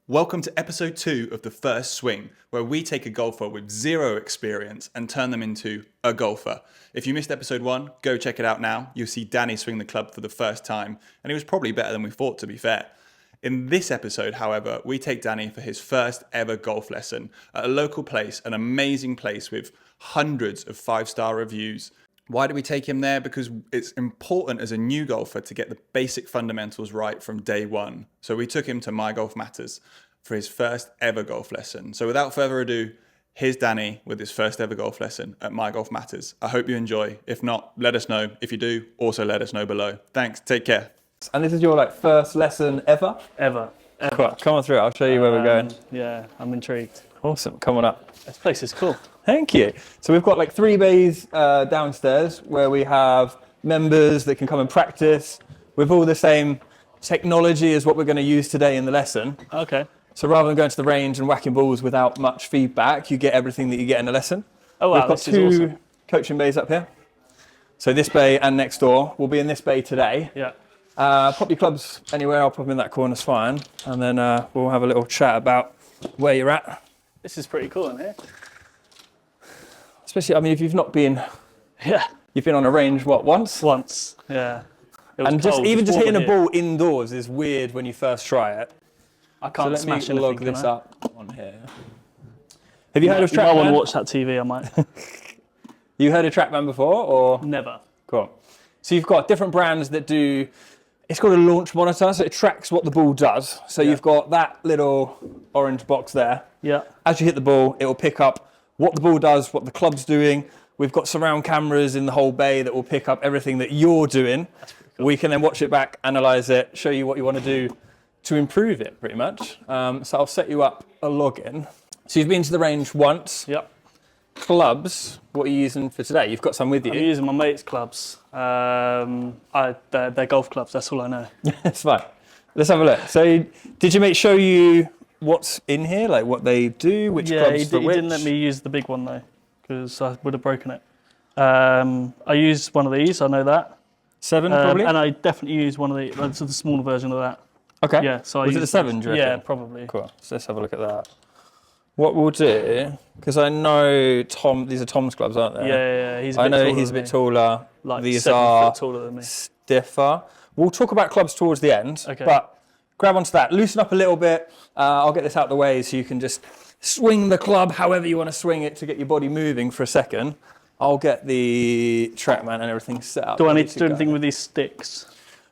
Welcome to episode 2 of The First Swing, where we take a golfer with zero experience and turn them into a golfer. If you missed episode 1, go check it out now. You'll see Danny swing the club for the first time, and it was probably better than we thought, to be fair. In this episode, however, we take Danny for his first ever golf lesson at a local place, an amazing place with hundreds of 5-star reviews. Why do we take him there? Because it's important as a new golfer to get the basic fundamentals right from day one. So we took him to My Golf Matters for his first ever golf lesson. So without further ado, here's Danny with his first ever golf lesson at My Golf Matters. I hope you enjoy. If not, let us know. If you do, also let us know below. Thanks. Take care. And this is your first lesson ever? Ever. Cool. Come on through. I'll show you where we're going. Yeah, I'm intrigued. Awesome. Come on up. This place is cool. Thank you. So we've got 3 bays downstairs where we have members that can come and practice with all the same technology as what we're going to use today in the lesson. Okay. So rather than going to the range and whacking balls without much feedback, you get everything that you get in a lesson. Oh wow, we've got this 2 is awesome. coaching bays up here. So this bay and next door. We'll be in this bay today. Yeah. Pop your clubs anywhere, I'll pop them in that corner, it's fine. And then we'll have a little chat about where you're at. This is pretty cool in here. Especially, if you've not been, Yeah. you've been on a range, once? Once. Yeah. It was And cold, even just warm hitting a in here. ball indoors is weird when you first try it. I can't So let smash me anything. log can this I? up on here. Have you heard of If I want to TrackMan? watch that TV, I might. You heard of TrackMan before, or? Never. Cool. So you've got different brands that do, it's called a launch monitor, so it tracks what the ball does. So you've got that little orange box there. Yeah. As you hit the ball, it will pick up what the ball does, what the club's doing. We've got surround cameras in the whole bay that will pick up everything that you're doing. That's pretty cool. We can then watch it back, analyze it, show you what you want to do to improve it, pretty much. So I'll set you up a login. So you've been to the range once. Yep. Clubs, what are you using for today? You've got some with you. I'm using my mate's clubs. They're golf clubs, that's all I know. It's fine. Let's have a look. So did your mate show you what's in here, like what they do, which Yeah, clubs for he which? didn't let me use the big one though, because I would have broken it. I used one of these, I know that. 7 probably? And I definitely used one of the smaller version of that. Okay. Yeah, so Was it the 7, do you reckon? Yeah, probably. Cool. So let's have a look at that. What we'll do, because I know Tom, these are Tom's gloves, aren't they? Yeah, he's a bit I know taller he's a than bit me. taller. Like These 7 are foot taller than me. stiffer. We'll talk about clubs towards the end, Okay. but grab onto that. Loosen up a little bit. I'll get this out of the way so you can just swing the club however you want to swing it to get your body moving for a second. I'll get the TrackMan and everything set up. Do I ready need to do go. anything with these sticks?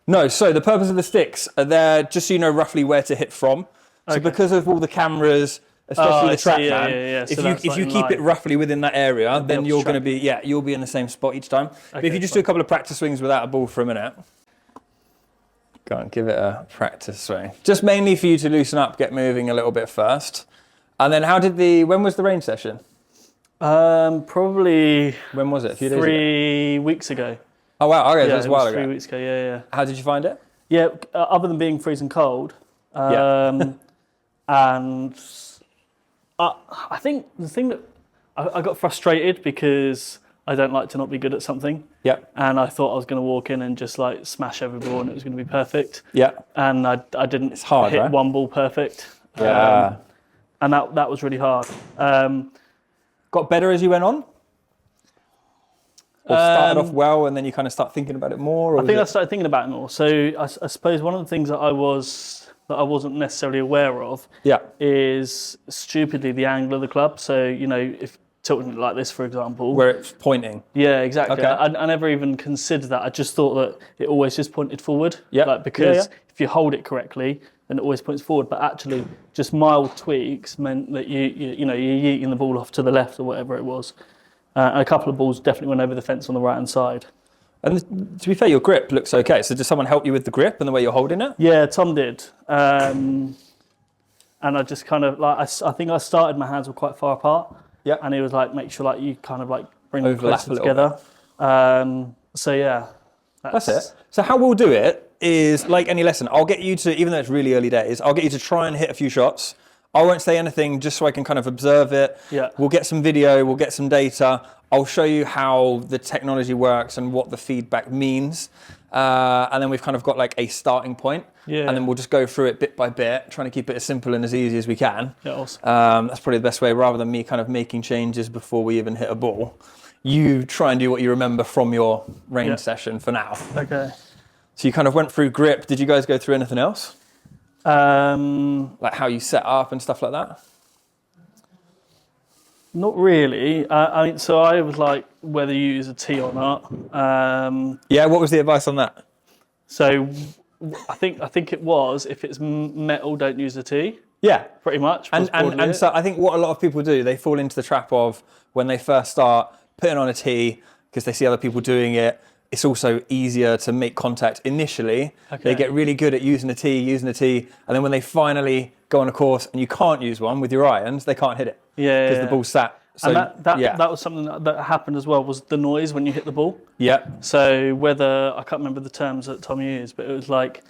No, so the purpose of the sticks are there just so you know roughly where to hit from. So Okay. because of all the cameras, especially Oh, the I see, TrackMan, yeah. So if that's you like in keep it line. roughly within that area, then able to you're going to track be, you'll be in the same spot each time. But if Okay, you just do a couple of practice swings without a ball for a minute, go on, give it a practice swing. Just mainly for you to loosen up, get moving a little bit first. And then when was the range session? Probably When was it? A few days ago? 3 weeks ago. Oh wow, okay, so Yeah, that's it a while was 3 ago. weeks ago, yeah. How did you find it? Yeah, other than being freezing cold. And I think the thing that I got frustrated because I don't like to not be good at something. Yeah, And I thought I was going to walk in and just smash every ball and it was going to be perfect. yeah, And I didn't hard, hit right? one ball perfect. yeah. And that was really hard. Got better as you went on? Or started off well and then you kind of start thinking about it more? Or I think I started thinking about it more. So I suppose one of the things that I wasn't necessarily aware of Yeah, is stupidly the angle of the club. So, if tilting it like this, for example. where it's pointing. Yeah, exactly. Okay. I never even considered that. I just thought that it always just pointed forward. Yeah. Because Yeah. if you hold it correctly, then it always points forward. But actually, just mild tweaks meant that you're yeeting the ball off to the left or whatever it was. And a couple of balls definitely went over the fence on the right-hand side. And to be fair, your grip looks okay. So does someone help you with the grip and the way you're holding it? Yeah, Tom did. And I just kind of I think I started, my hands were quite far apart. Yeah. And he was make sure you kind of bring them Overlap closer a little together. So yeah. That's it. So how we'll do it is like any lesson. I'll get you to, even though it's really early days, I'll get you to try and hit a few shots. I won't say anything just so I can kind of observe it. Yeah. We'll get some video, we'll get some data. I'll show you how the technology works and what the feedback means. and then we've kind of got like a starting point. Yeah. And then we'll just go through it bit by bit, trying to keep it as simple and as easy as we can. Yeah, awesome. That's probably the best way, rather than me kind of making changes before we even hit a ball. You try and do what you remember from your range session for now. Okay. So you kind of went through grip. Did you guys go through anything else? Like how you set up and stuff like that? Not really. I mean, so I was like whether you use a tee or not. Yeah, what was the advice on that? So I think it was, if it's metal, don't use a tee. Yeah. Pretty much. And so I think what a lot of people do, they fall into the trap of, when they first start, putting on a tee because they see other people doing it. It's also easier to make contact initially. Okay. They get really good at using a tee, and then when they finally go on a course and you can't use one with your irons, they can't hit it. Yeah. Because the ball's sat. So, and that was something that happened as well, was the noise when you hit the ball. Yeah. So whether, I can't remember the terms that Tom used, but it was like,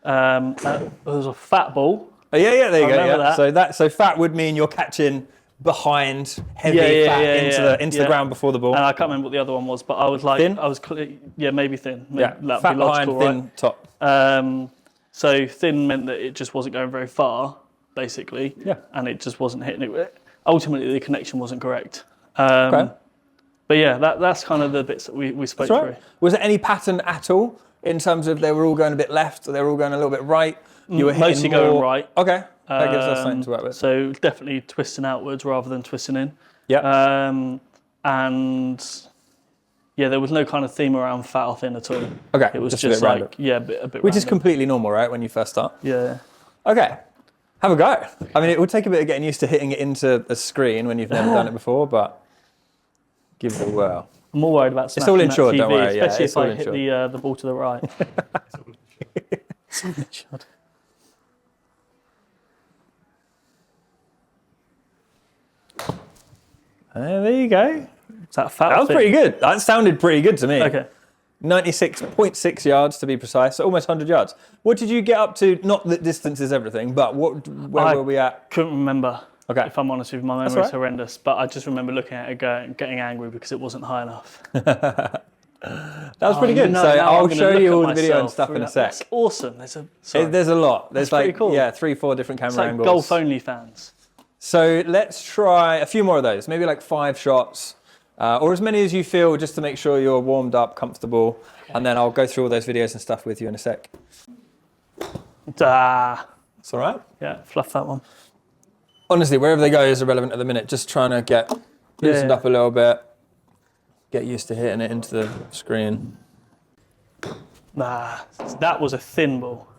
it was a fat ball. Oh, yeah, there you go. remember Yeah. that. So fat would mean you're catching behind heavy fat into the ground before the ball. And I can't remember what the other one was, but I was like, Thin? maybe thin. Yeah, That'd fat be logical, behind, thin right? top. So thin meant that it just wasn't going very far, basically. Yeah. And it just wasn't hitting it. Ultimately, the connection wasn't correct. Okay. But yeah, that's kind of the bits that we spoke through. Right. Was there any pattern at all in terms of they were all going a bit left, or they were all going a little bit right? You were hitting Mostly more... going right. Okay, that gives us something to work with. So definitely twisting outwards rather than twisting in. Yeah. And yeah, there was no kind of theme around fat or thin at all. Okay, it was just a just bit like random. a bit. Which is random. completely normal, right? When you first start. Yeah. Okay, have a go. I mean, it will take a bit of getting used to hitting it into a screen when you've never done it before, but give it a whirl. I'm more worried about It's all smashing insured, that TV, don't worry. Yeah, especially it's if all I hit insured. the ball to the right. It's all insured. There you go. Is that fat? That was pretty good. That sounded pretty good to me. Okay. 96.6 yards to be precise, so almost 100 yards. What did you get up to? Not that distance is everything, but where were we at? Couldn't remember. Okay. If I'm honest with you, my memory's horrendous. But I just remember looking at it, getting angry because it wasn't high enough. That was pretty good. No, so now I'll I'm gonna show you look all at the video and myself stuff through in a that. sec. That's awesome. There's There's a lot. There's pretty like cool. 3-4 different camera It's like angles. golf only fans. So let's try a few more of those. Maybe like 5 shots, or as many as you feel, just to make sure you're warmed up, comfortable. Okay. And then I'll go through all those videos and stuff with you in a sec. It's all right. Yeah, fluff that one. Honestly, wherever they go is irrelevant at the minute. Just trying to get loosened up a little bit, get used to hitting it into the screen. That was a thin ball.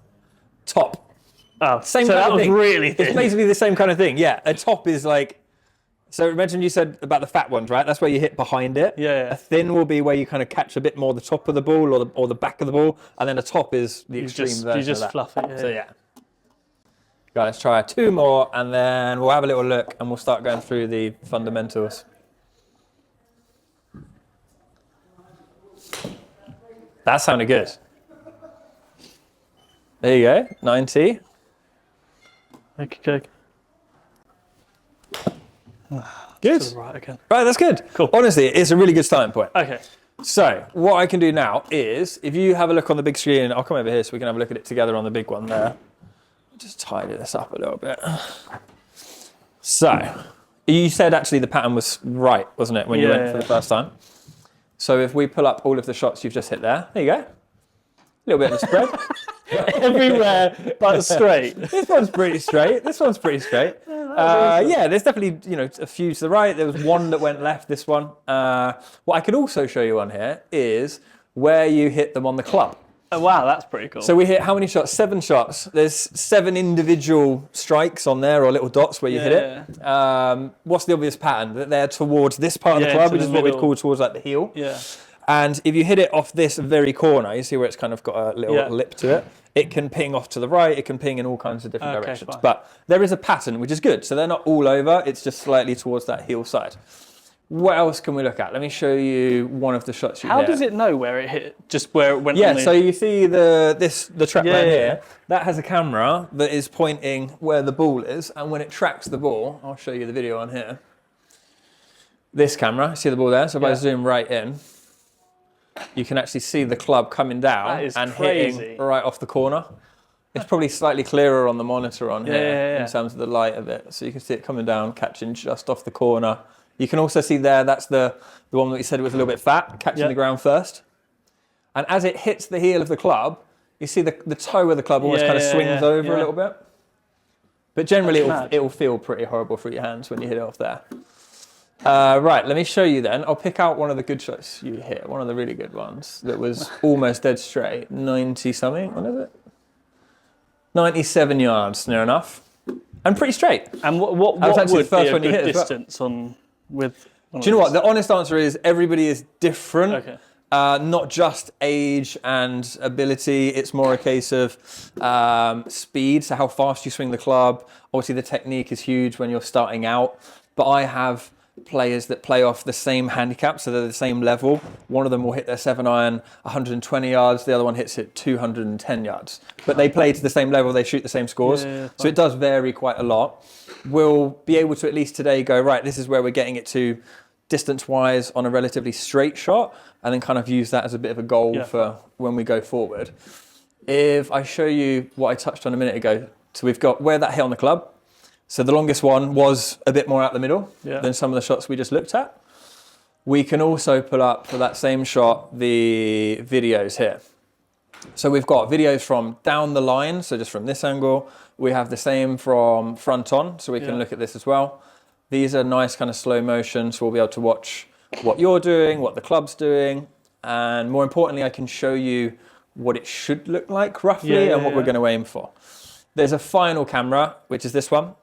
Top. Oh, Same so kind that of was thing. really thin. It's basically the same kind of thing. Yeah, a top is like. So imagine you said about the fat ones, right? That's where you hit behind it. Yeah. A thin will be where you kind of catch a bit more the top of the ball or the back of the ball, and then a top is the extreme version You just of that. fluff it. Yeah. So yeah. Right, let's try 2 more, and then we'll have a little look, and we'll start going through the fundamentals. That sounded good. There you go, 90. Okay. Good. Right again. Right, that's good. Cool. Honestly, it's a really good starting point. Okay. So, what I can do now is, if you have a look on the big screen, I'll come over here so we can have a look at it together on the big one there. Just tidy this up a little bit. So, you said actually the pattern was right, wasn't it, when you went for the first time? So if we pull up all of the shots you've just hit there you go. A little bit of a spread. Everywhere but straight. This one's pretty straight. Yeah, there's definitely a few to the right. There was one that went left. This one. What I could also show you on here is where you hit them on the club. Oh, wow, that's pretty cool. So we hit how many shots? 7 shots. There's 7 individual strikes on there, or little dots where you hit it. What's the obvious pattern? That they're towards this part of the club, which is what we'd call towards like the heel. Yeah. And if you hit it off this very corner, you see where it's kind of got a little lip to it. It can ping off to the right. It can ping in all kinds of different directions. Fine. But there is a pattern, which is good. So they're not all over. It's just slightly towards that heel side. What else can we look at? Let me show you one of the shots you hit. How does it know where it hit? Just where it went? Yeah, so you see the TrackMan here. Yeah. That has a camera that is pointing where the ball is, and when it tracks the ball, I'll show you the video on here. This camera, see the ball there? So if I zoom right in, you can actually see the club coming down and hitting right off the corner. It's probably slightly clearer on the monitor on here in terms of the light of it. So you can see it coming down, catching just off the corner. You can also see there, that's the one that you said was a little bit fat, catching the ground first. And as it hits the heel of the club, you see the toe of the club almost kind of swings over a little bit. But generally it will feel pretty horrible for your hands when you hit it off there. Right, let me show you then. I'll pick out one of the good shots you hit, one of the really good ones that was almost dead straight, 90 something, what is it? 97 yards, near enough, and pretty straight. And what would be a good distance on with? Do you know what? The honest answer is everybody is different. Okay. Not just age and ability, it's more a case of speed, so how fast you swing the club. Obviously the technique is huge when you're starting out, but I have players that play off the same handicap, so they're the same level. One of them will hit their 7-iron 120 yards, the other one hits it 210 yards. But they play to the same level, they shoot the same scores. So it does vary quite a lot. We'll be able to at least today go, right, this is where we're getting it to distance-wise on a relatively straight shot, and then kind of use that as a bit of a goal for when we go forward. If I show you what I touched on a minute ago, so we've got where that hit on the club. So the longest one was a bit more out the middle than some of the shots we just looked at. We can also pull up for that same shot the videos here. So we've got videos from down the line, so just from this angle. We have the same from front on, so we can look at this as well. These are nice kind of slow motion, so we'll be able to watch what you're doing, what the club's doing, and more importantly, I can show you what it should look like roughly and what we're going to aim for. There's a final camera, which is this one.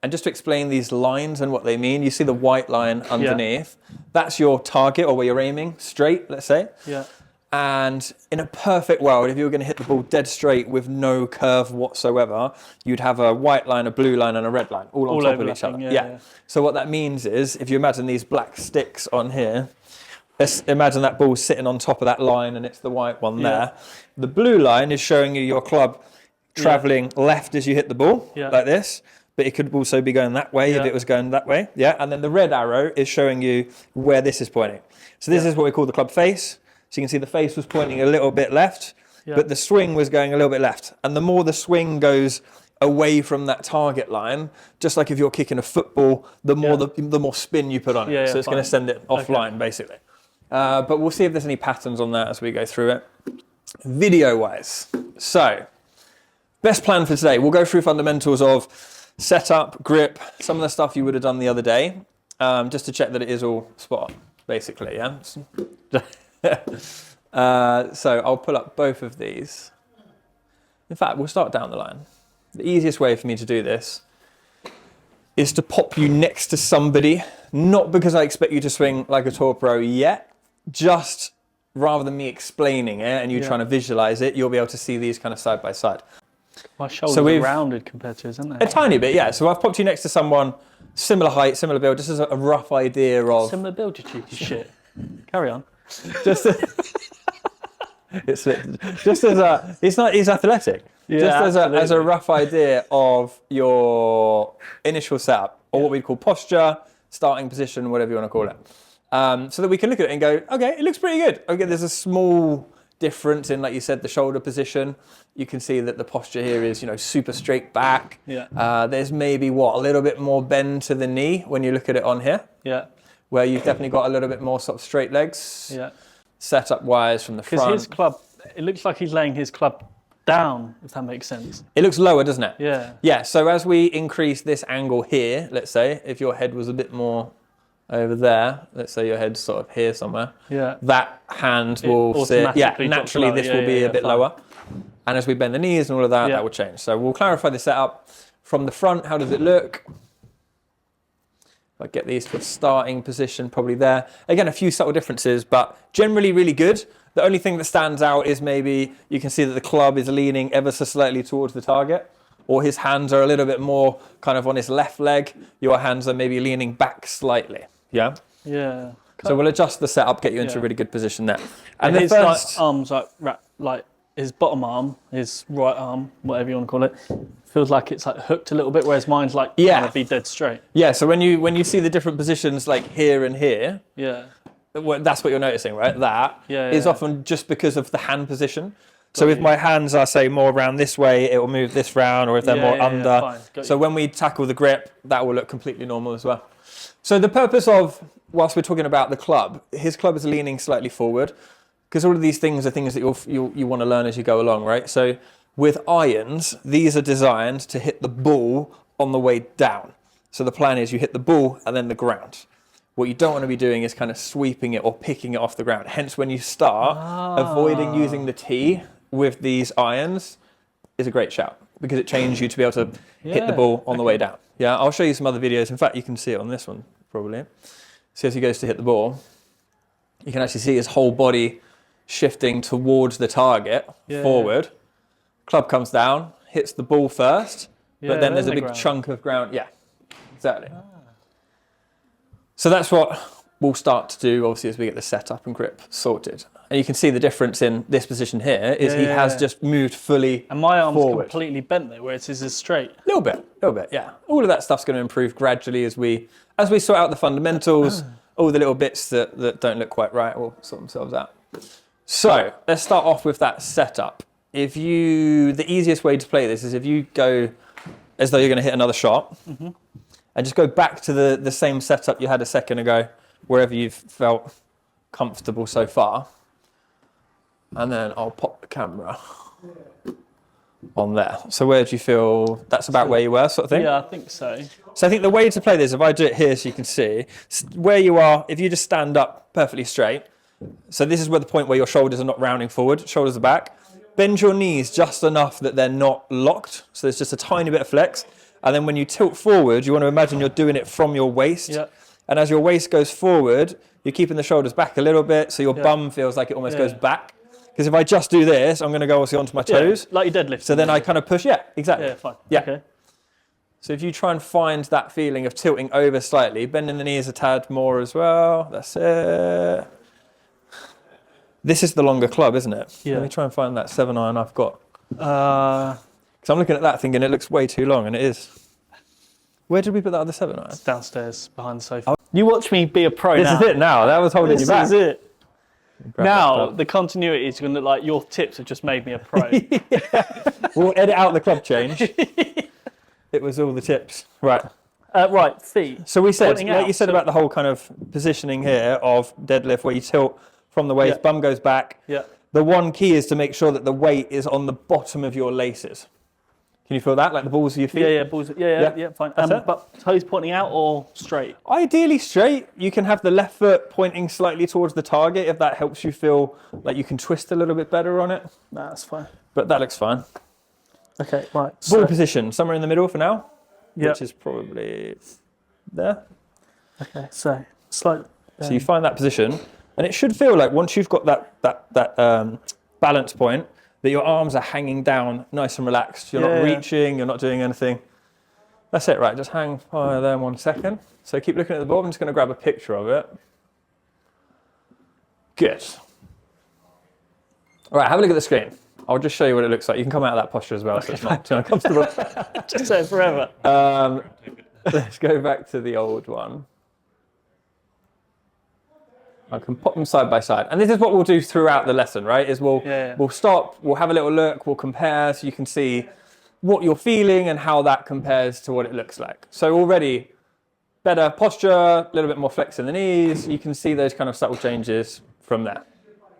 And just to explain these lines and what they mean, you see the white line underneath. That's your target or where you're aiming straight, let's say. Yeah. And in a perfect world, if you were going to hit the ball dead straight with no curve whatsoever, you'd have a white line, a blue line, and a red line all on top of each other. Yeah. So what that means is, if you imagine these black sticks on here, let's imagine that ball sitting on top of that line and it's the white one there. The blue line is showing you your club traveling left as you hit the ball, like this. But it could also be going that way if it was going that way. And then the red arrow is showing you where this is pointing. So this is what we call the club face. So you can see the face was pointing a little bit left, but the swing was going a little bit left. And the more the swing goes away from that target line, just like if you're kicking a football, the more the more spin you put on it. So it's going to send it offline, basically. But we'll see if there's any patterns on that as we go through it. Video-wise. So, best plan for today. We'll go through fundamentals of setup, grip, some of the stuff you would have done the other day, just to check that it is all spot on, basically, so I'll pull up both of these. In fact, we'll start down the line. The easiest way for me to do this is to pop you next to somebody, not because I expect you to swing like a tour pro yet, just rather than me explaining it and you trying to visualize it, you'll be able to see these kind of side by side. My shoulders are rounded compared to his, aren't they? A tiny bit, yeah. So I've popped you next to someone, similar height, similar build, just as a rough idea of... Similar build, you cheeky shit. Carry on. Just he's athletic. Just as a rough idea of your initial setup, or what we'd call posture, starting position, whatever you want to call it. So that we can look at it and go, okay, it looks pretty good. Okay, there's a small difference in, like you said, the shoulder position. You can see that the posture here is, super straight back. There's maybe, a little bit more bend to the knee when you look at it on here. Where you've definitely got a little bit more sort of straight legs. Setup-wise from the front. Because his club, it looks like he's laying his club down, if that makes sense. It looks lower, doesn't it? Yeah. So as we increase this angle here, let's say, if your head was a bit more over there, let's say your head's sort of here somewhere, that hand will sit, naturally this will be a bit lower. And as we bend the knees and all of that, that will change. So we'll clarify the setup. From the front, how does it look? If I get these to a starting position, probably there. Again, a few subtle differences, but generally really good. The only thing that stands out is maybe you can see that the club is leaning ever so slightly towards the target, or his hands are a little bit more kind of on his left leg. Your hands are maybe leaning back slightly. Yeah? Yeah. So we'll adjust the setup, get you into a really good position there. And his arms like his bottom arm, his right arm, whatever you want to call it, feels like it's like hooked a little bit, whereas mine's kind of be dead straight. Yeah, so when you see the different positions like here and here, that's what you're noticing, right? That is Yeah. often just because of the hand position. So if my hands are, say, more around this way, it will move this round, or if they're more under. fine. Got So you. when we tackle the grip, that will look completely normal as well. So the purpose of, whilst we're talking about the club, his club is leaning slightly forward, because all of these things are things that you want to learn as you go along, right? So with irons, these are designed to hit the ball on the way down. So the plan is you hit the ball and then the ground. What you don't want to be doing is kind of sweeping it or picking it off the ground. Hence, when you start, avoiding using the tee with these irons is a great shout, because it trains you to be able to hit the ball on the way down. Yeah, I'll show you some other videos. In fact, you can see it on this one, probably. So as he goes to hit the ball, you can actually see his whole body shifting towards the target, forward. Club comes down, hits the ball first, but then there's a big chunk of ground. Yeah, exactly. So that's what we'll start to do, obviously, as we get the setup and grip sorted. And you can see the difference in this position here is he has just moved fully And my arm's forward. completely bent there, whereas his is straight. A little bit, yeah. All of that stuff's going to improve gradually as we sort out the fundamentals. All the little bits that don't look quite right will sort themselves out. So let's start off with that setup. The easiest way to play this is if you go as though you're going to hit another shot, and just go back to the same setup you had a second ago, wherever you've felt comfortable so far. And then I'll pop the camera on there. So where do you feel, that's about where you were, sort of thing? Yeah, I think so. So I think the way to play this, if I do it here so you can see, where you are, if you just stand up perfectly straight, so this is where the point where your shoulders are not rounding forward, shoulders are back, bend your knees just enough that they're not locked, so there's just a tiny bit of flex, and then when you tilt forward, you want to imagine you're doing it from your waist, and as your waist goes forward, you're keeping the shoulders back a little bit, so your bum feels like it almost goes back. Because if I just do this, I'm going to go obviously onto my toes. Like your deadlift. So then I kind of push, exactly. Yeah, fine. Yeah. Okay. So if you try and find that feeling of tilting over slightly, bending the knees a tad more as well. That's it. This is the longer club, isn't it? Yeah. Let me try and find that 7-iron I've got. Uh, Because I'm looking at that thinking it looks way too long, and it is. Where did we put that other 7-iron? downstairs behind the sofa. You watch me be a pro This now. is it now. That was holding you back. This is it. Grab Now, that the continuity is going to look like your tips have just made me a pro. We'll edit out the club change. It was all the tips. Right. Right, feet. So we said, Pointing like out, you said so- about the whole kind of positioning here of deadlift where you tilt from the waist, bum goes back. Yeah. The one key is to make sure that the weight is on the bottom of your laces. Can you feel that? Like the balls of your feet? Yeah, balls. Yeah, fine. That's it. But toes pointing out or straight? Ideally straight. You can have the left foot pointing slightly towards the target if that helps you feel like you can twist a little bit better on it. Nah, that's fine. But that looks fine. Okay, right. Ball position, somewhere in the middle for now, Yep. which is probably there. Okay, so slow. So you find that position, and it should feel like once you've got that balance point, that your arms are hanging down nice and relaxed. You're not reaching, you're not doing anything. That's it, right? Just hang fire there 1 second. So keep looking at the ball. I'm just going to grab a picture of it. Good. All right, have a look at the screen. I'll just show you what it looks like. You can come out of that posture as well, so it's not too uncomfortable. Just say it forever. Let's go back to the old one. I can pop them side by side. And this is what we'll do throughout the lesson, right? Is we'll stop, we'll have a little look, we'll compare so you can see what you're feeling and how that compares to what it looks like. So already better posture, a little bit more flex in the knees. You can see those kind of subtle changes from there.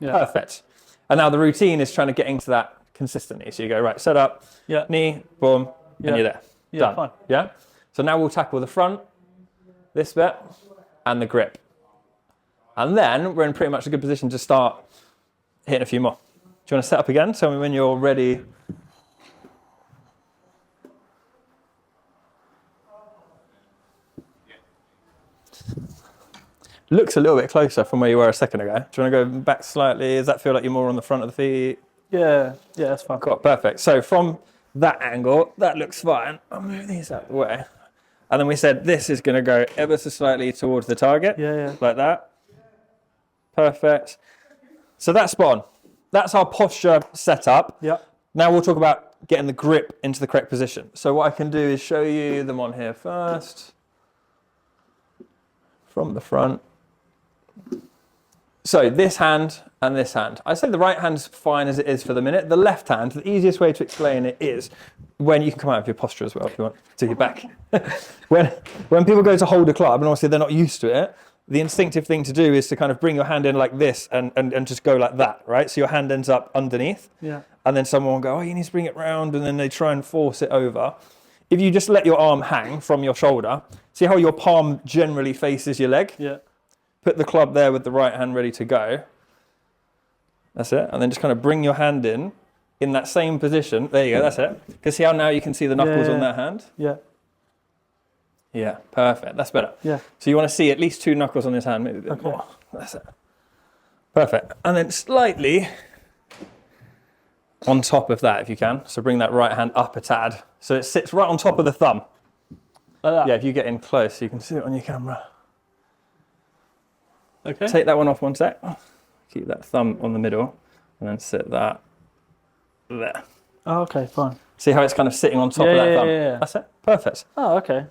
Yeah. Perfect. And now the routine is trying to get into that consistently. So you go, right, set up, knee, boom, and you're there. Yeah, Done. fine. Yeah? So now we'll tackle the front, this bit, and the grip. And then we're in pretty much a good position to start hitting a few more. Do you want to set up again? Tell me when you're ready. Looks a little bit closer from where you were a second ago. Do you want to go back slightly? Does that feel like you're more on the front of the feet? Yeah, that's fine. Cool, perfect. So from that angle, that looks fine. I'll move these out of the way. And then we said this is going to go ever so slightly towards the target. Yeah. Like that. Perfect. So that's spot on. That's our posture setup. Yeah. Now we'll talk about getting the grip into the correct position. So what I can do is show you them on here first. From the front. So this hand and this hand. I say the right hand's fine as it is for the minute. The left hand, the easiest way to explain it is when you can come out of your posture as well if you want to your back. when people go to hold a club, and obviously they're not used to it, the instinctive thing to do is to kind of bring your hand in like this and just go like that, right? So your hand ends up underneath. Yeah. And then someone will go, oh, you need to bring it round, and then they try and force it over. If you just let your arm hang from your shoulder, see how your palm generally faces your leg? Yeah. Put the club there with the right hand ready to go. That's it. And then just kind of bring your hand in that same position. There you go, that's it. Because see how now you can see the knuckles on that hand? Yeah. Yeah, perfect. That's better. Yeah. So you want to see at least 2 knuckles on this hand, maybe a bit more. That's it. Perfect. And then slightly on top of that, if you can. So bring that right hand up a tad. So it sits right on top of the thumb. Like that? Yeah, if you get in close, you can see it on your camera. Okay. Take that one off 1 sec. Keep that thumb on the middle, and then sit that there. Oh, okay, fine. See how it's kind of sitting on top of that thumb? Yeah. That's it. Perfect. Oh, okay.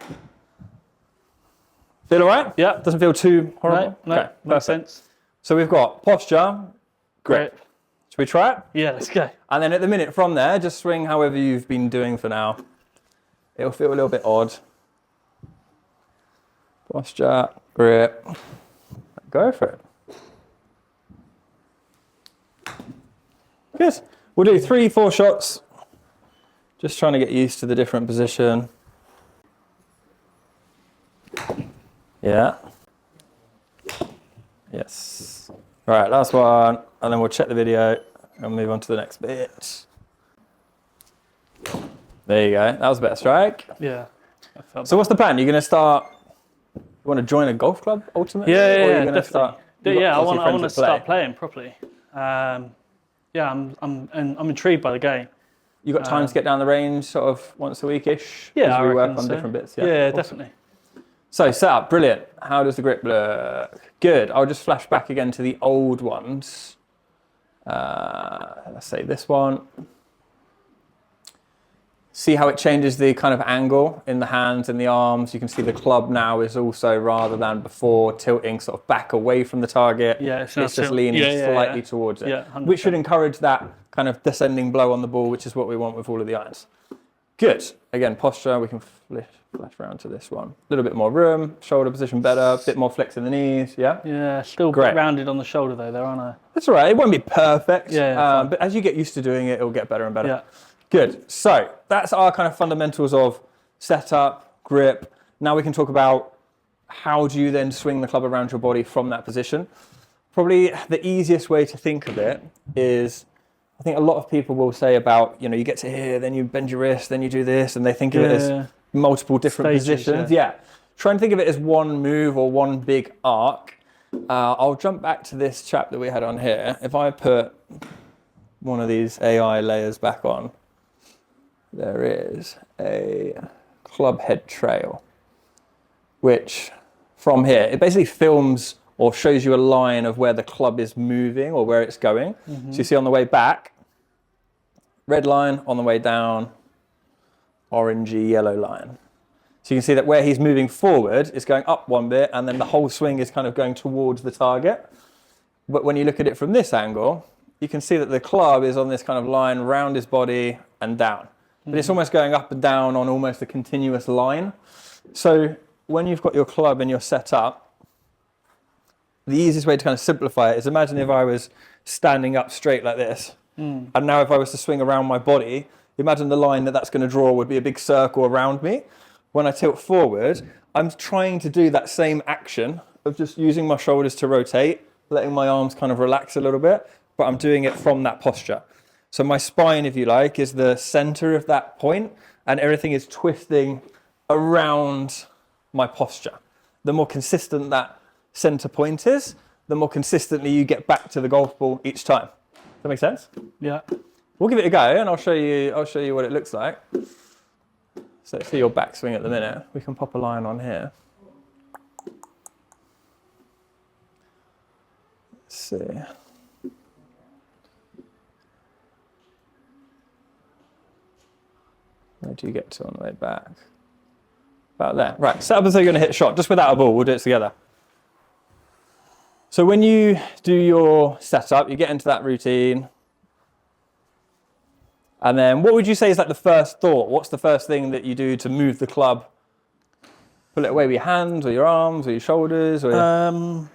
Feel all right? Yeah. Doesn't feel too horrible? No, Okay, makes perfect. sense. So we've got posture, grip. Should we try it? Yeah, let's go. And then at the minute from there, just swing however you've been doing for now. It'll feel a little bit odd. Posture, grip. Go for it. Good. We'll do 3-4 shots. Just trying to get used to the different position. Yeah. Yes. Right, last one. And then we'll check the video and move on to the next bit. There you go. That was a better strike. Yeah. So what's the plan? You're going to start... You want to join a golf club ultimately? Yeah, Or are you yeah, gonna definitely. I want to start playing properly. Yeah, I'm intrigued by the game. You got time to get down the range sort of once a week-ish? Yeah, as we I work reckon on so. different bits. Yeah, Awesome. definitely. So setup, brilliant. How does the grip look? Good. I'll just flash back again to the old ones. Let's say this one. See how it changes the kind of angle in the hands and the arms. You can see the club now is also, rather than before, tilting sort of back away from the target. Yeah, it's just leaning slightly towards it, Yeah, 100%. which should encourage that kind of descending blow on the ball, which is what we want with all of the irons. Good. Again, posture, we can flash around to this one. A little bit more room, shoulder position better, a bit more flex in the knees, yeah? Yeah, still a Great. bit rounded on the shoulder though, aren't I? That's all right, it won't be perfect, Yeah, but as you get used to doing it, it'll get better and better. Yeah. Good. So that's our kind of fundamentals of setup, grip. Now we can talk about how do you then swing the club around your body from that position. Probably the easiest way to think of it is, I think a lot of people will say about, you know, you get to here, then you bend your wrist, then you do this, and they think of it as multiple different Stages, positions. Yeah. Try and think of it as one move or one big arc. I'll jump back to this chap that we had on here. If I put one of these AI layers back on, there is a club head trail, which from here, it basically films or shows you a line of where the club is moving or where it's going. So you see on the way back, red line, on the way down, orangey yellow line. So you can see that where he's moving forward is going up one bit, and then the whole swing is kind of going towards the target. But when you look at it from this angle, you can see that the club is on this kind of line round his body and down. But it's almost going up and down on almost a continuous line. So when you've got your club and you're set up, the easiest way to kind of simplify it is, imagine if I was standing up straight like this, and now if I was to swing around my body, imagine the line that that's going to draw would be a big circle around me. When I tilt forward, I'm trying to do that same action of just using my shoulders to rotate, letting my arms kind of relax a little bit, but I'm doing it from that posture. So my spine, if you like, is the center of that point, and everything is twisting around my posture. The more consistent that center point is, the more consistently you get back to the golf ball each time. Does that make sense? Yeah. We'll give it a go, and I'll show you what it looks like. So for your backswing at the minute, we can pop a line on here. Let's see. Where do you get to on the way back? About there. Right, set up as though you're going to hit a shot, just without a ball. We'll do it together. So when you do your setup, you get into that routine. And then what would you say is like the first thought? What's the first thing that you do to move the club? Pull it away with your hands or your arms or your shoulders? Or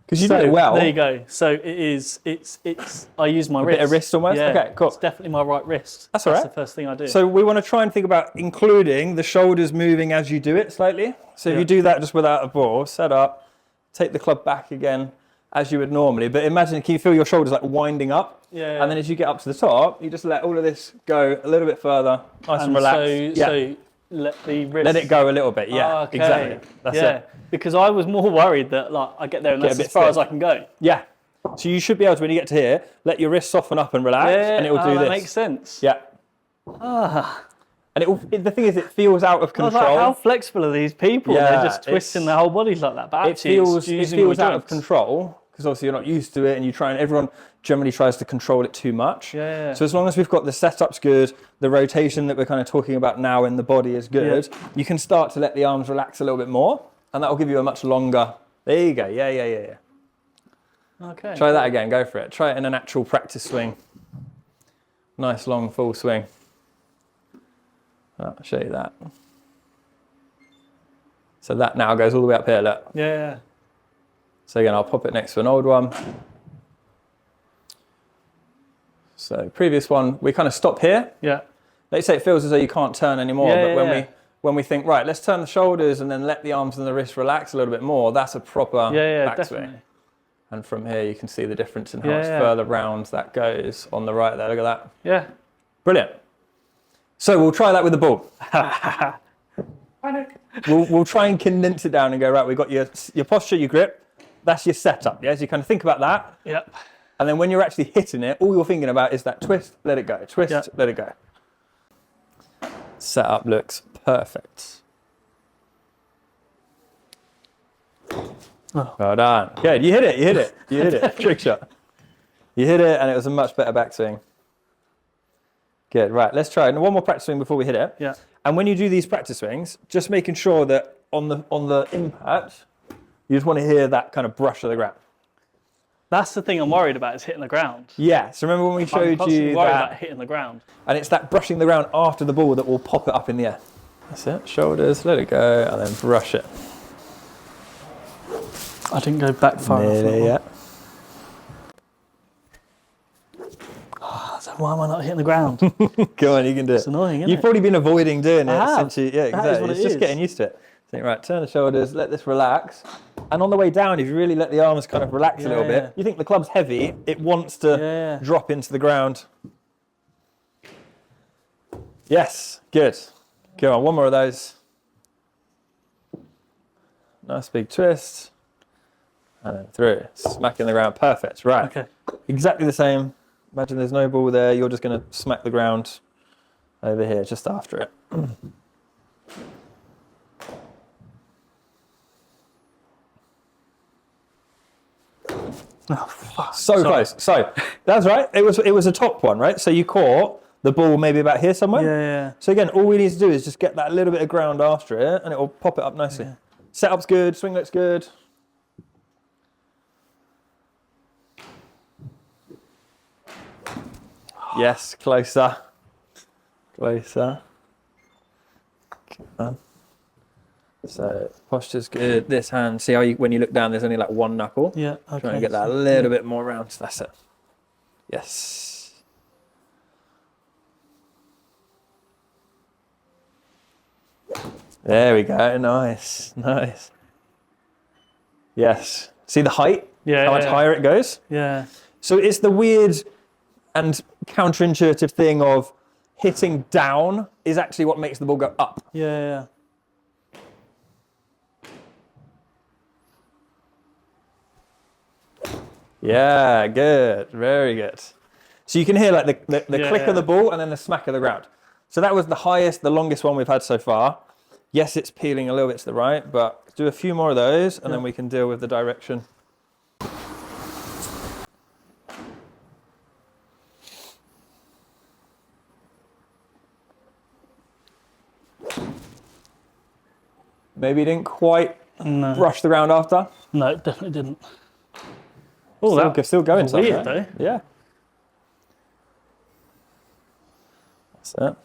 because you do it well. There you go. So it's I use my wrist. Bit of wrist almost? Yeah, Okay, cool. it's definitely my right wrist. That's all right. That's the first thing I do. So we want to try and think about including the shoulders moving as you do it slightly. So if you do that just without a ball, set up, take the club back again as you would normally. But imagine, can you feel your shoulders like winding up? Yeah. And then as you get up to the top, you just let all of this go a little bit further, nice and relaxed. So let the wrist... Let it go a little bit, yeah, okay. exactly. That's it. Because I was more worried that like I get there and that's as far as I can go. Yeah. So you should be able to, when you get to here, let your wrist soften up and relax, and it will do this. That makes sense. Yeah. And the thing is, it feels out of control. I was like, how flexible are these people? Yeah, They're just twisting their whole bodies like that. But actually, it feels out of control because obviously you're not used to it, and everyone generally tries to control it too much. Yeah. So as long as we've got the setups good, the rotation that we're kind of talking about now in the body is good, you can start to let the arms relax a little bit more, and that will give you a much longer. There you go. Yeah. Okay. Try that again. Go for it. Try it in an actual practice swing. Nice long full swing. I'll show you that. So that now goes all the way up here, look. Yeah. So again, I'll pop it next to an old one. So previous one, we kind of stop here. Yeah. Let's say it feels as though you can't turn anymore, Yeah, but when we think, right, let's turn the shoulders and then let the arms and the wrists relax a little bit more, that's a proper backswing. Definitely. And from here, you can see the difference in how much further round that goes on the right there. Look at that. Yeah. Brilliant. So we'll try that with the ball. we'll try and condense it down and go, right, we've got your posture, your grip. That's your setup, yeah? So you kind of think about that. Yep. And then when you're actually hitting it, all you're thinking about is that twist, let it go. Twist, let it go. Setup looks perfect. Oh. Well done. Good, you hit it. Trick shot. You hit it and it was a much better backswing. Good, right, let's try one more practice swing before we hit it. Yeah. And when you do these practice swings, just making sure that on the impact, you just want to hear that kind of brush of the ground. That's the thing I'm worried about, is hitting the ground. Yeah, so remember when we showed you worried that? about hitting the ground. And it's that brushing the ground after the ball that will pop it up in the air. That's it, shoulders, let it go, and then brush it. I didn't go back far enough. Nearly, yeah. So why am I not hitting the ground? Go on, you can do it. It's annoying, isn't You've it? probably been avoiding doing it since you, yeah, That is exactly. what It's it just is. getting used to it. Think, right, turn the shoulders, let this relax. And on the way down, if you really let the arms kind of relax a little bit, you think the club's heavy, it wants to drop into the ground. Yes, good. Go on, one more of those. Nice big twist. And then through, smacking the ground, perfect, right. Okay. Exactly the same. Imagine there's no ball there, you're just going to smack the ground over here, just after it. Oh, fuck. So close. So that's right. It was a top one, right? So you caught the ball maybe about here somewhere. Yeah. So again, all we need to do is just get that little bit of ground after it, and it will pop it up nicely. Yeah. Setup's good. Swing looks good. Yes, closer. Closer. So posture's good. This hand, see how when you look down, there's only like one knuckle. Yeah, okay. Trying to get that a little bit more round. That's it. Yes. There we go. Nice. Yes. See the height? Yeah. How much higher it goes? Yeah. So it's the weird and counterintuitive thing of hitting down is actually what makes the ball go up. Yeah. Yeah, good. Very good. So you can hear like the click of the ball and then the smack of the ground. So that was the highest, the longest one we've had so far. Yes, it's peeling a little bit to the right, but do a few more of those and then we can deal with the direction. Maybe you didn't quite brush the ground after. No, it definitely didn't. Oh, Still going was some, weird right? though. Yeah. That's it.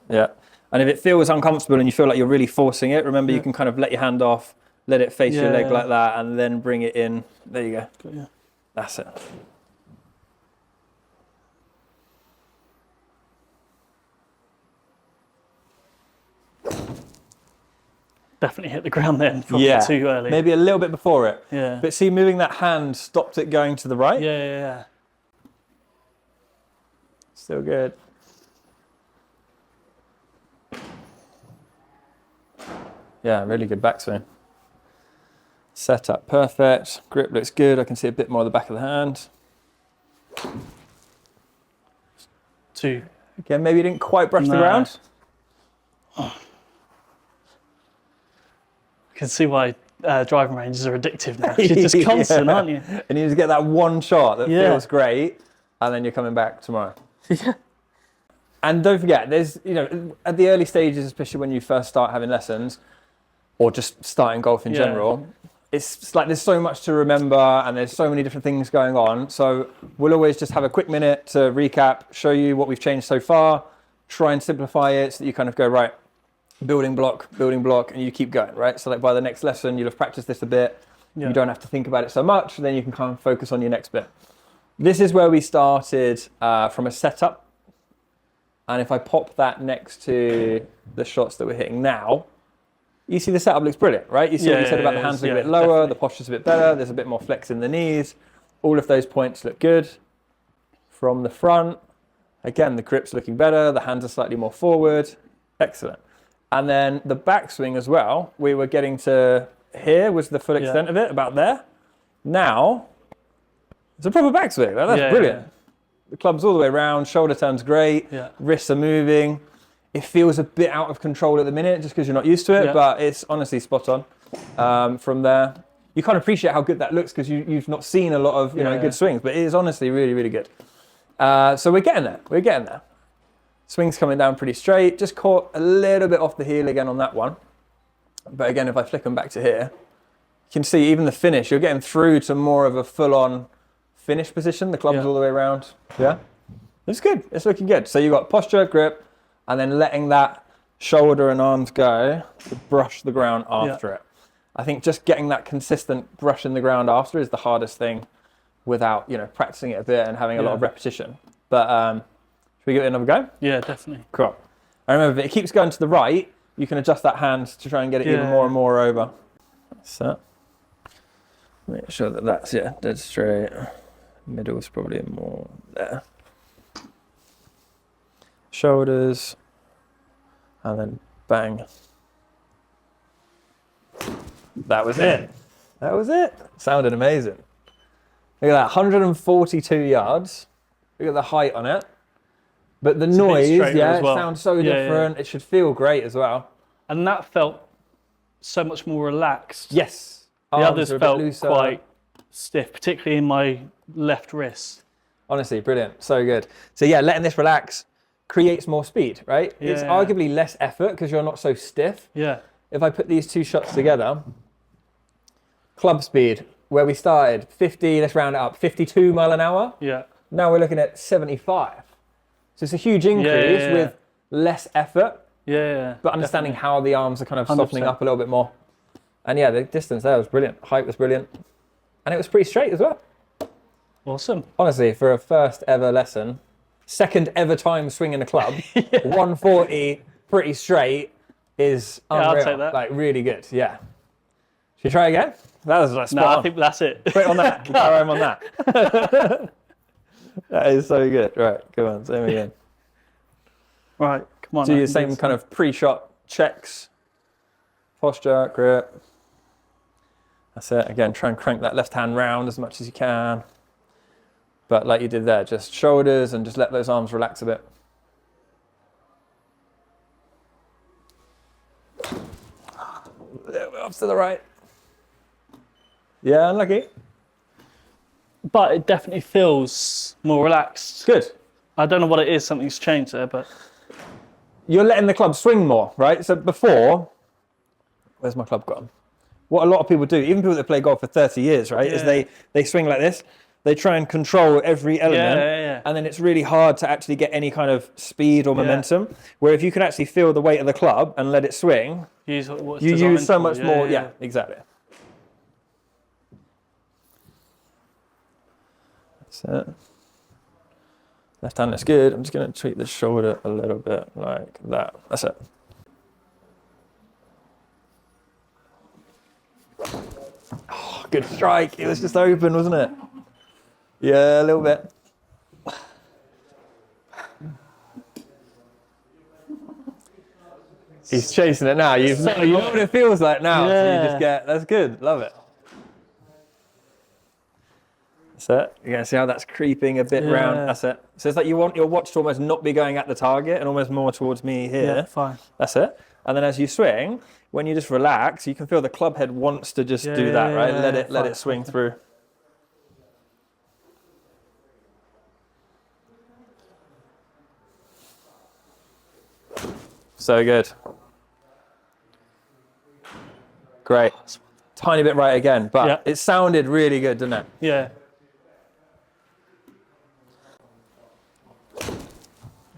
Yeah. And if it feels uncomfortable and you feel like you're really forcing it, remember you can kind of let your hand off, let it face your leg like that, and then bring it in. There you go. Yeah. That's it. Definitely hit the ground then, probably too early. Maybe a little bit before it. Yeah. But see, moving that hand stopped it going to the right. Yeah. Still good. Yeah, really good backswing. Setup perfect. Grip looks good. I can see a bit more of the back of the hand. Two. Again, maybe you didn't quite brush the ground. I can see why driving ranges are addictive now. You're just constant, aren't you? And you just get that one shot that Yeah. feels great, and then you're coming back tomorrow. Yeah. And don't forget, there's, at the early stages, especially when you first start having lessons, or just starting golf in general, it's like there's so much to remember and there's so many different things going on. So we'll always just have a quick minute to recap, show you what we've changed so far, try and simplify it so that you kind of go, right, building block, and you keep going, right? So like by the next lesson, you'll have practiced this a bit. Yeah. You don't have to think about it so much. Then you can kind of focus on your next bit. This is where we started from a setup. And if I pop that next to the shots that we're hitting now, you see the setup looks brilliant, right? You see what we said about the hands look a bit lower, definitely. the posture's a bit better, there's a bit more flex in the knees. All of those points look good. From the front, again, the grip's looking better, the hands are slightly more forward. Excellent. And then the backswing as well, we were getting to here was the full extent of it, about there. Now, it's a proper backswing. That's brilliant. Yeah. The club's all the way around, shoulder turn's great, wrists are moving. It feels a bit out of control at the minute just because you're not used to it, but it's honestly spot on from there. You can't appreciate how good that looks because you've not seen a lot of good swings, but it is honestly really, really good. So we're getting there. Swing's coming down pretty straight, just caught a little bit off the heel again on that one. But again, if I flick them back to here, you can see even the finish, you're getting through to more of a full-on finish position. The club's all the way around. Yeah, it's good. It's looking good. So you've got posture, grip, and then letting that shoulder and arms go to brush the ground after it. I think just getting that consistent brush in the ground after is the hardest thing without, practicing it a bit and having a lot of repetition. But should we give it another go? Yeah, definitely. Cool. And remember, if it keeps going to the right, you can adjust that hand to try and get it even more and more over. So, make sure that that's, dead straight. Middle is probably more there. Shoulders, and then bang. That was it. That was it. Sounded amazing. Look at that, 142 yards. Look at the height on it. But the noise, it sounds so different. It should feel great as well. And that felt so much more relaxed. Yes. The others felt quite stiff, particularly in my left wrist. Honestly, brilliant. So good. So letting this relax creates more speed, right? It's arguably less effort because you're not so stiff. Yeah. If I put these two shots together, club speed, where we started, 50, let's round it up, 52 mile an hour. Yeah. Now we're looking at 75. So it's a huge increase with less effort. Yeah. But understanding how the arms are kind of softening up a little bit more. And the distance there was brilliant. Height was brilliant. And it was pretty straight as well. Awesome. Honestly, for a first ever lesson, second ever time swinging a club, 140 pretty straight is unreal. I'll take that. Like really good. Yeah. Should we try again? That was like spot on. I think that's it. Put it on that. Keep our aim on that. That is so good. Right, come on, same again. Right, come on. Do the same kind of pre-shot checks. Posture, grip. That's it. Again, try and crank that left hand round as much as you can. But like you did there, just shoulders and just let those arms relax a bit. Off to the right. Yeah, unlucky. But it definitely feels more relaxed. Good. I don't know what it is, something's changed there, but... You're letting the club swing more, right? So before, where's my club gone? what a lot of people do, even people that play golf for 30 years, right, is they swing like this. They try and control every element, and then it's really hard to actually get any kind of speed or momentum. Where if you can actually feel the weight of the club and let it swing, you use so much more. Yeah, exactly. That's it. Left hand looks good. I'm just going to tweak the shoulder a little bit like that. That's it. Oh, good strike. It was just open, wasn't it? Yeah, a little bit. He's chasing it now. You know what it feels like now. Yeah. So you just get, that's good. Love it. That's it. You're going to see how that's creeping a bit round. That's it. So it's like you want your watch to almost not be going at the target and almost more towards me here. Yeah, fine. That's it. And then as you swing, when you just relax, you can feel the club head wants to just do that, right? Let it swing through. So good. Great. Tiny bit right again, but it sounded really good, didn't it? Yeah.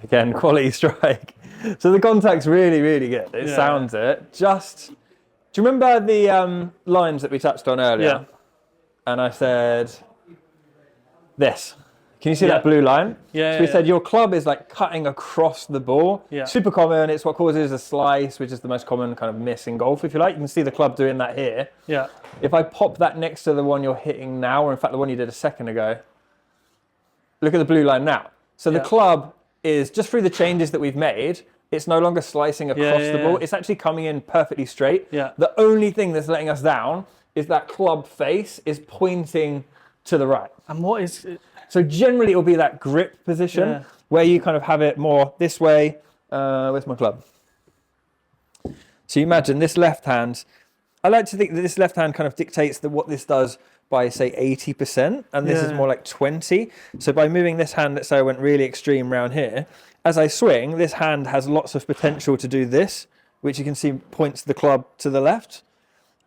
Again, quality strike. So the contact's really, really good. It sounds it. Just, do you remember the lines that we touched on earlier? Yeah. And I said, this. Can you see that blue line? Yeah. So we said your club is like cutting across the ball. Yeah. Super common. It's what causes a slice, which is the most common kind of miss in golf, if you like. You can see the club doing that here. Yeah. If I pop that next to the one you're hitting now, or in fact the one you did a second ago, look at the blue line now. So the club is, just through the changes that we've made, it's no longer slicing across the ball. It's actually coming in perfectly straight. Yeah. The only thing that's letting us down is that club face is pointing to the right. And what is it? So generally it will be that grip position where you kind of have it more this way. Where's my club? So you imagine this left hand. I like to think that this left hand kind of dictates what this does by, say, 80%, and this is more like 20. So by moving this hand, let's say I went really extreme round here, as I swing, this hand has lots of potential to do this, which you can see points the club to the left.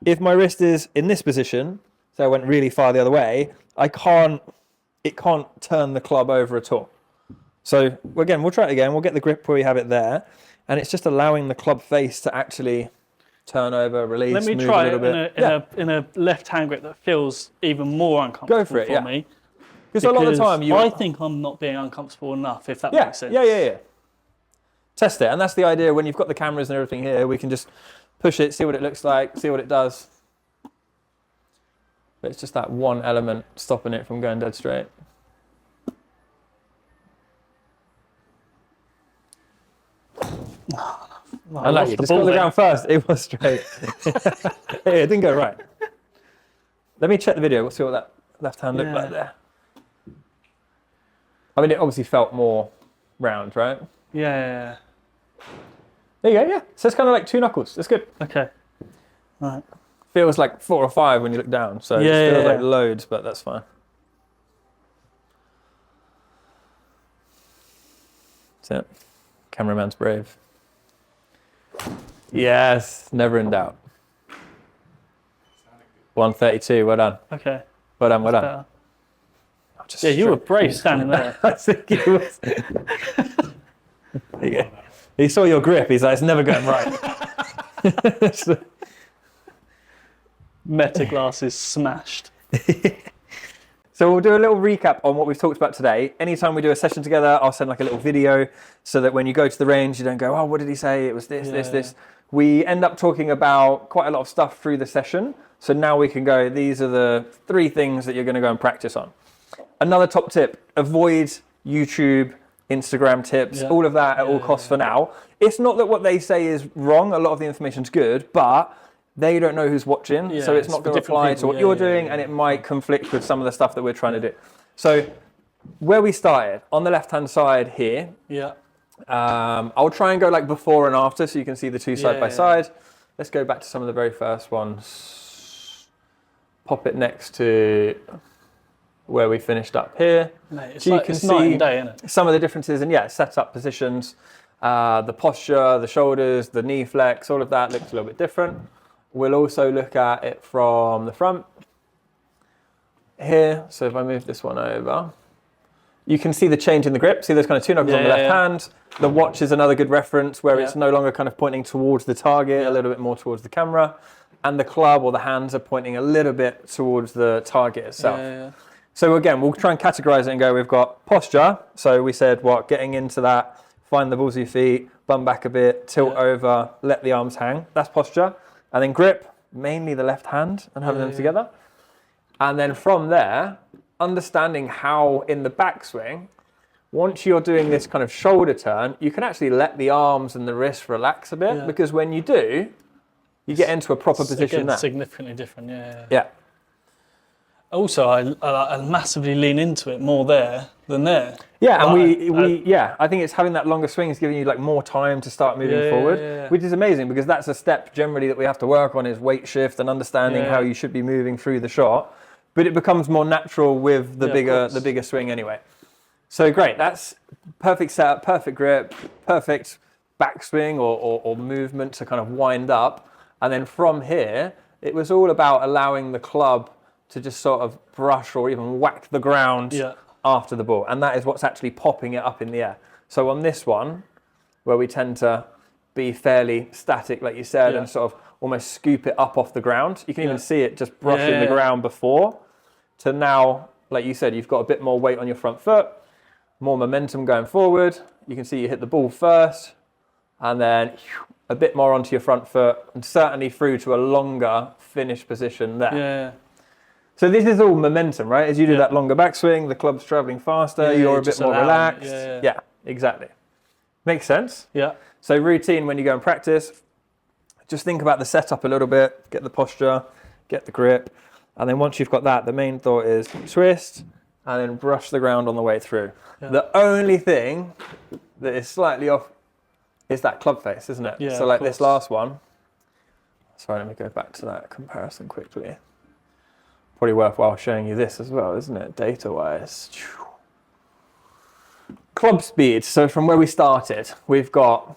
If my wrist is in this position, so I went really far the other way, it can't turn the club over at all. So again, we'll try it again. We'll get the grip where we have it there, and it's just allowing the club face to actually turn over, release, Let me move try a little it in a left-hand grip that feels even more uncomfortable for me. Because a lot of the time I think I'm not being uncomfortable enough, if that makes sense. Yeah. Test it, and that's the idea. When you've got the cameras and everything here, we can just push it, see what it looks like, see what it does. But it's just that one element stopping it from going dead straight. I like it. Just got the ground first. It was straight. It didn't go right. Let me check the video. We'll see what that left hand looked like there. I mean, it obviously felt more round, right? Yeah. There you go. Yeah. So it's kind of like two knuckles. That's good. Okay. All right. Feels like 4 or 5 when you look down. So it just feels like loads, but that's fine. That's it. Cameraman's brave. Yes, never in doubt. 132, well done. Okay. Well done. Yeah, you were brave standing there. I think he was. There you go. He saw your grip, he's like, it's never going right. Meta glasses smashed. So we'll do a little recap on what we've talked about today. Anytime we do a session together, I'll send like a little video so that when you go to the range, you don't go, oh, what did he say? It was this, this. We end up talking about quite a lot of stuff through the session. So now we can go, these are the 3 things that you're going to go and practice on. Another top tip, avoid YouTube, Instagram tips, all of that at all costs for now. It's not that what they say is wrong. A lot of the information's good, but they don't know who's watching, so it's not going to apply to what you're doing, and it might conflict with some of the stuff that we're trying to do. So where we started, on the left-hand side here, I'll try and go like before and after so you can see the two side by side. Let's go back to some of the very first ones. Pop it next to where we finished up here. Mate, so you can see night and day, isn't it? Some of the differences in setup positions, the posture, the shoulders, the knee flex, all of that looks a little bit different. We'll also look at it from the front here. So if I move this one over, you can see the change in the grip. See those kind of two knuckles on the left hand. The watch is another good reference where it's no longer kind of pointing towards the target, a little bit more towards the camera. And the club or the hands are pointing a little bit towards the target itself. So again, we'll try and categorize it and go, we've got posture. So we said, getting into that, find the balls of your feet, bum back a bit, tilt over, let the arms hang. That's posture. And then grip, mainly the left hand and having them together. And then from there, understanding how in the backswing, once you're doing this kind of shoulder turn, you can actually let the arms and the wrists relax a bit because when you do, you get into a proper position there. Significantly different, yeah. Also, I massively lean into it more there than there. Yeah, and I think it's having that longer swing is giving you like more time to start moving forward, which is amazing because that's a step generally that we have to work on is weight shift and understanding how you should be moving through the shot. But it becomes more natural with the bigger swing anyway. So great, that's perfect setup, perfect grip, perfect backswing or movement to kind of wind up. And then from here, it was all about allowing the club to just sort of brush or even whack the ground after the ball. And that is what's actually popping it up in the air. So on this one, where we tend to be fairly static, like you said, and sort of almost scoop it up off the ground, you can even see it just brushing the ground before, to now, like you said, you've got a bit more weight on your front foot, more momentum going forward. You can see you hit the ball first, and then a bit more onto your front foot, and certainly through to a longer finish position there. So this is all momentum, right? As you do that longer backswing, the club's traveling faster, you're a bit more relaxed. Yeah, exactly. Makes sense. Yeah. So routine when you go and practice, just think about the setup a little bit, get the posture, get the grip, and then once you've got that, the main thought is twist and then brush the ground on the way through. The only thing that is slightly off is that club face, isn't it? Yeah, so like this last one. Sorry, let me go back to that comparison quickly. Probably worthwhile showing you this as well, isn't it? Data-wise. Club speed. So from where we started, we've got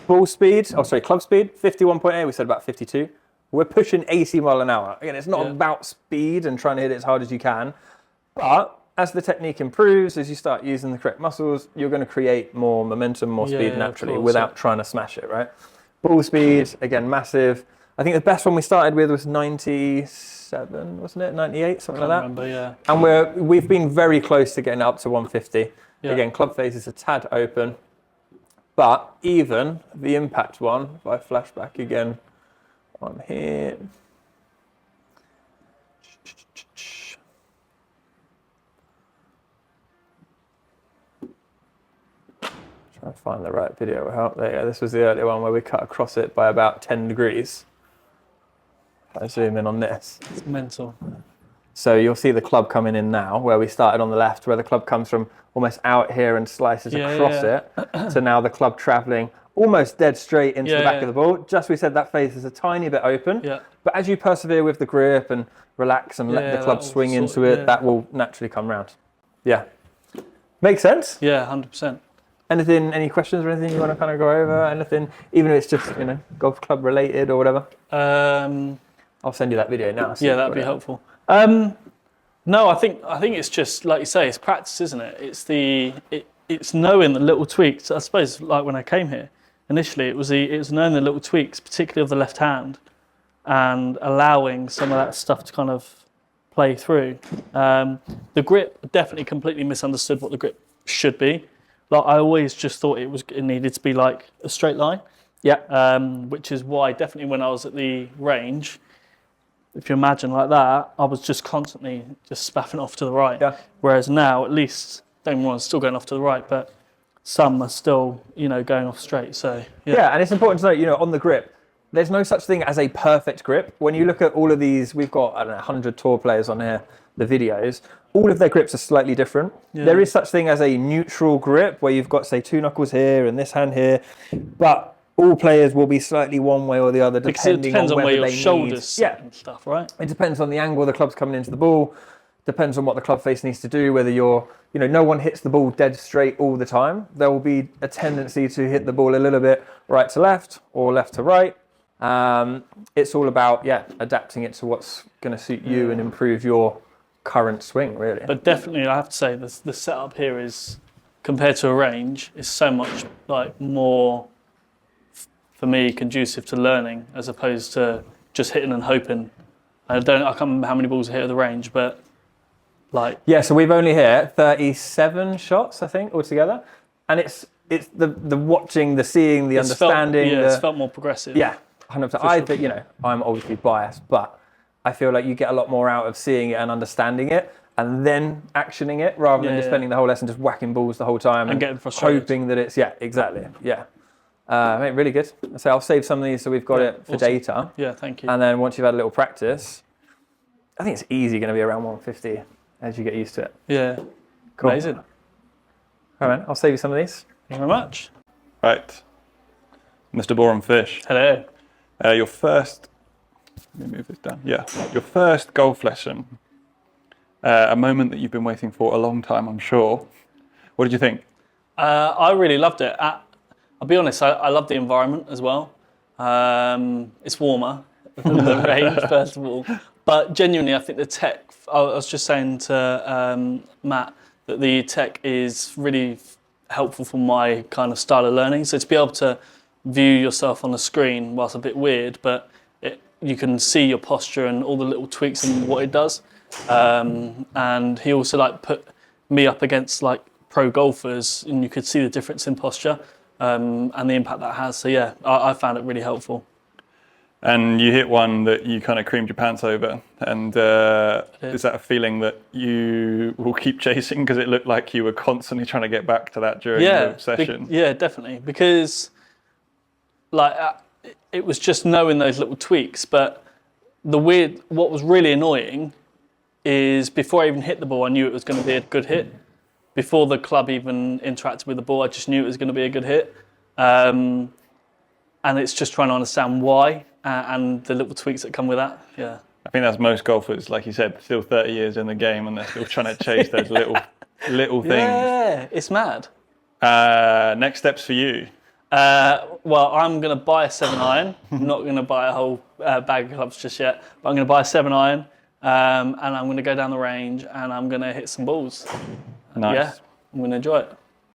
club speed, 51.8. We said about 52. We're pushing 80 mile an hour. Again, it's not about speed and trying to hit it as hard as you can, but as the technique improves, as you start using the correct muscles, you're going to create more momentum, more speed naturally without trying to smash it, right? Ball speed, again, massive. I think the best one we started with was 97, wasn't it? 98, something like that. Remember, yeah. And we've been very close to getting up to 150. Again, club face is a tad open, but even the impact one, if I flash back again on here. Try to find the right video will help. There you go. This was the earlier one where we cut across it by about 10 degrees. If I zoom in on this. It's mental. So you'll see the club coming in now, where we started on the left, where the club comes from almost out here and slices across it, to now the club travelling almost dead straight into the back of the ball. Just we said that face is a tiny bit open, but as you persevere with the grip and relax and let the club swing into it, that will naturally come round. Yeah. Makes sense? Yeah, 100%. Anything, any questions or anything you want to kind of go over? Anything, even if it's just, you know, golf club related or whatever? I'll send you that video now. So that'd be helpful. No, I think it's just, like you say, it's practice, isn't it? It's knowing the little tweaks. I suppose, like when I came here, initially it was knowing the little tweaks, particularly of the left hand, and allowing some of that stuff to kind of play through. The grip, definitely completely misunderstood what the grip should be. Like I always just thought it needed to be like a straight line. Yeah. Which is why definitely when I was at the range, if you imagine like that, I was just constantly just spaffing off to the right. Yeah. Whereas now, at least, don't get me wrong, I'm still going off to the right, but some are still, going off straight. So yeah, and it's important to note, on the grip, there's no such thing as a perfect grip. When you look at all of these, we've got 100 tour players on here, the videos. All of their grips are slightly different. Yeah. There is such thing as a neutral grip where you've got, say, 2 knuckles here and this hand here, but all players will be slightly one way or the other depending on where your shoulders sit and stuff, right? It depends on the angle the club's coming into the ball, depends on what the club face needs to do, whether you're, no one hits the ball dead straight all the time. There will be a tendency to hit the ball a little bit right to left or left to right. It's all about adapting it to what's going to suit you and improve your current swing, really. But definitely, I have to say, the setup here is, compared to a range, is so much like more, for me, conducive to learning as opposed to just hitting and hoping. I can't remember how many balls I hit at the range, but like so we've only hit 37 shots, I think, altogether, and it's the watching, the seeing, the understanding. It's felt more progressive. Yeah, 100%. I'm obviously biased, but I feel like you get a lot more out of seeing it and understanding it, and then actioning it rather than just spending the whole lesson just whacking balls the whole time and getting frustrated, hoping that it's exactly. Mate, really good. So I'll save some of these so we've got it for data. Yeah, thank you. And then once you've had a little practice, I think it's easy going to be around 150 as you get used to it. Yeah, cool. Amazing. All right, man, I'll save you some of these. Thank you very much. Right, Mr. Borum Fish. Hello. Your first. Let me move this down. Yeah, your first golf lesson. A moment that you've been waiting for a long time, I'm sure. What did you think? I really loved it. I'll be honest, I love the environment as well. It's warmer than the range, first of all. But genuinely, I think the tech, I was just saying to Matt that the tech is really helpful for my kind of style of learning. So to be able to view yourself on the screen, whilst a bit weird, but you can see your posture and all the little tweaks and what it does. And he also put me up against pro golfers, and you could see the difference in posture. And the impact that has. So I found it really helpful. And you hit one that you kind of creamed your pants over. And is that a feeling that you will keep chasing? Because it looked like you were constantly trying to get back to that during the session. Yeah, definitely. Because it was just knowing those little tweaks. But what was really annoying is before I even hit the ball, I knew it was going to be a good hit. Before the club even interacted with the ball, I just knew it was going to be a good hit. And it's just trying to understand why and the little tweaks that come with that. Yeah. I think that's most golfers, like you said, still 30 years in the game and they're still trying to chase those little things. Yeah, it's mad. Next steps for you? Well, I'm going to buy a 7-iron. I'm not going to buy a whole bag of clubs just yet, but I'm going to buy a 7-iron and I'm going to go down the range and I'm going to hit some balls. Nice. Yeah, I'm going to enjoy it.